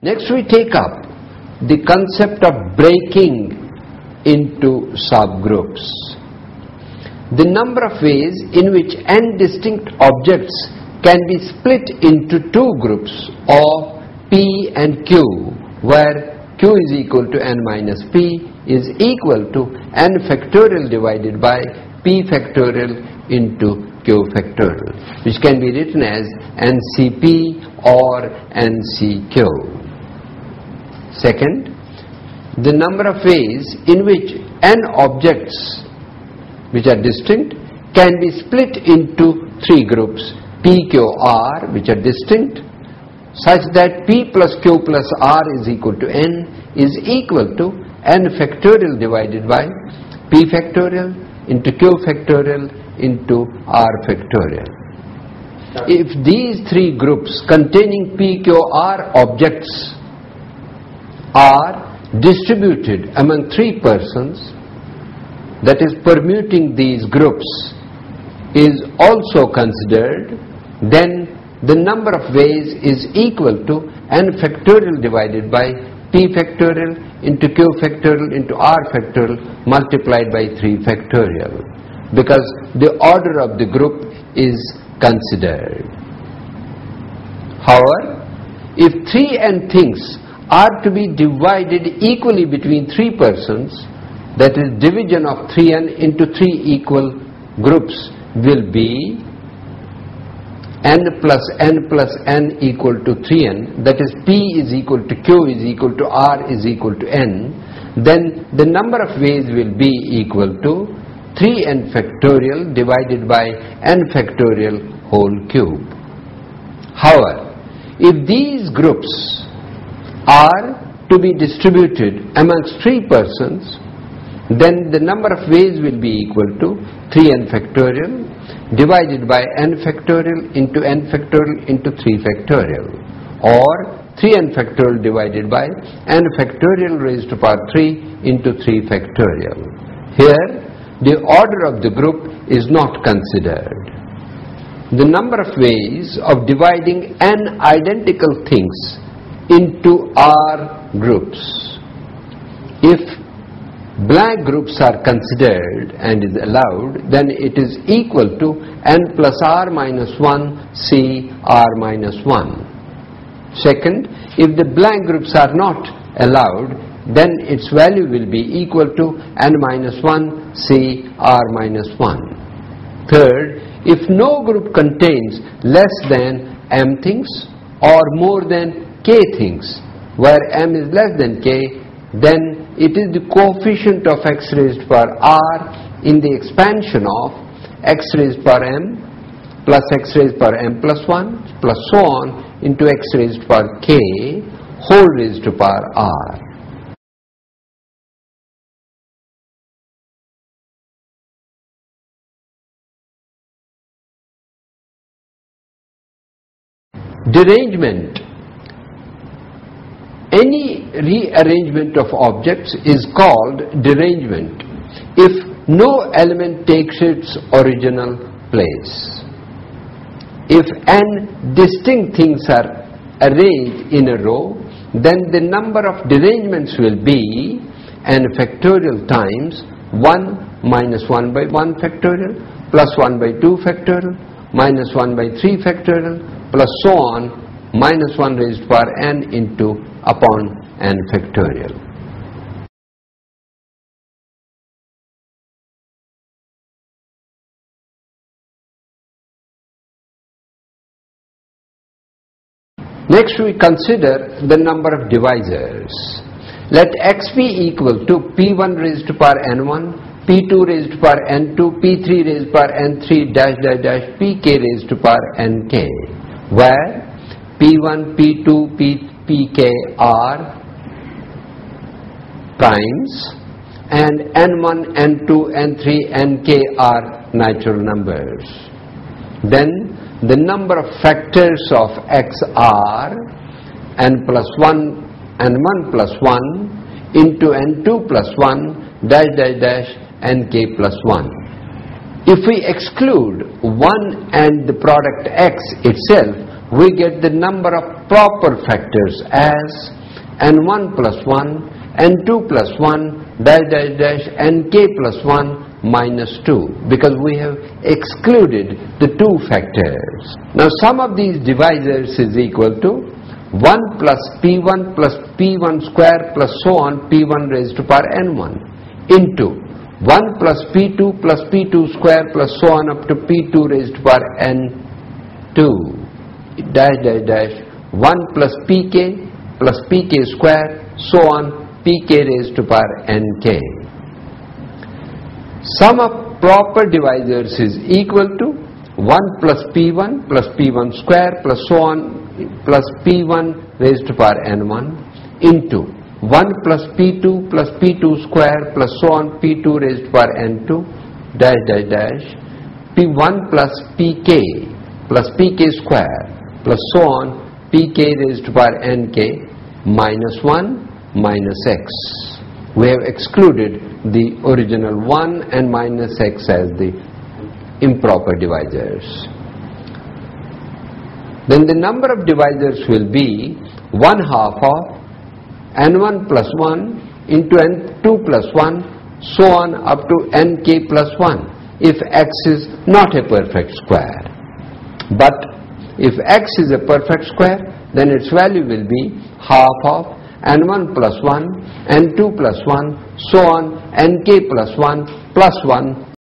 Next we take up the concept of breaking into subgroups. The number of ways in which n distinct objects can be split into two groups of P and Q, where Q is equal to n minus P is equal to n factorial divided by P factorial into Q factorial, which can be written as NCP or NCQ. Second, the number of ways in which n objects which are distinct can be split into three groups PQR, which are distinct, such that P plus Q plus R is equal to n is equal to n factorial divided by P factorial into Q factorial into R factorial. If these three groups containing PQR objects are distributed among three persons, that is, permuting these groups is also considered, then the number of ways is equal to n factorial divided by P factorial into Q factorial into R factorial multiplied by 3 factorial, because the order of the group is considered. However, if 3n things are to be divided equally between three persons, that is, division of 3n into three equal groups will be n plus n equal to 3n, that is, P is equal to Q is equal to R is equal to n, then the number of ways will be equal to 3n factorial divided by n factorial whole cube. However, if these groups are to be distributed amongst three persons, then the number of ways will be equal to 3n factorial divided by n factorial into 3 factorial, or 3n factorial divided by n factorial raised to power 3 into 3 factorial. Here, the order of the group is not considered. The number of ways of dividing n identical things into R groups, if blank groups are considered and is allowed, then it is equal to n plus r minus 1 c r minus 1. Second, if the blank groups are not allowed, then its value will be equal to n minus 1 c r minus 1. Third, if no group contains less than m things or more than k things, where m is less than k, then it is the coefficient of x raised to power r in the expansion of x raised to power m plus x raised to power m plus 1 plus so on into x raised to power k whole raised to power r. Derangement. Any rearrangement of objects is called derangement if no element takes its original place. If n distinct things are arranged in a row, then the number of derangements will be n factorial times 1 minus 1 by 1 factorial plus 1 by 2 factorial minus 1 by 3 factorial plus so on minus 1 raised to power n into upon n factorial. Next we consider the number of divisors. Let x be equal to p1 raised to power n1, p2 raised to power n2, p3 raised to power n3 dash dash dash pk raised to power nk, where p1, p2, pk are primes and n1, n2, n3, nk are natural numbers. Then the number of factors of x are n plus 1, n1 plus 1 into n2 plus 1 dash dash dash nk plus 1. If we exclude 1 and the product x itself we get the number of proper factors as n1 plus 1, n2 plus 1, dash dash dash, nk plus 1 minus 2, because we have excluded the 2 factors. Now sum of these divisors is equal to 1 plus p1 plus p1 square plus so on p1 raised to power n1 into 1 plus p2 plus p2 square plus so on up to p2 raised to power n2 dash dash dash 1 plus pk plus pk square so on pk raised to power nk. Sum of proper divisors is equal to 1 plus p1 plus p1 square plus so on plus p1 raised to power n1 into 1 plus p2 plus p2 square plus so on p2 raised to power n2 dash dash dash p1 plus pk plus pk square plus so on pk raised to power nk minus 1 minus x. We have excluded the original 1 and minus x as the improper divisors. Then the number of divisors will be 1/2 of n1 plus 1 into n2 plus 1 so on up to nk plus 1 if x is not a perfect square. But if x is a perfect square, then its value will be 1/2 of n1 plus 1, n2 plus 1, so on nk plus 1 plus 1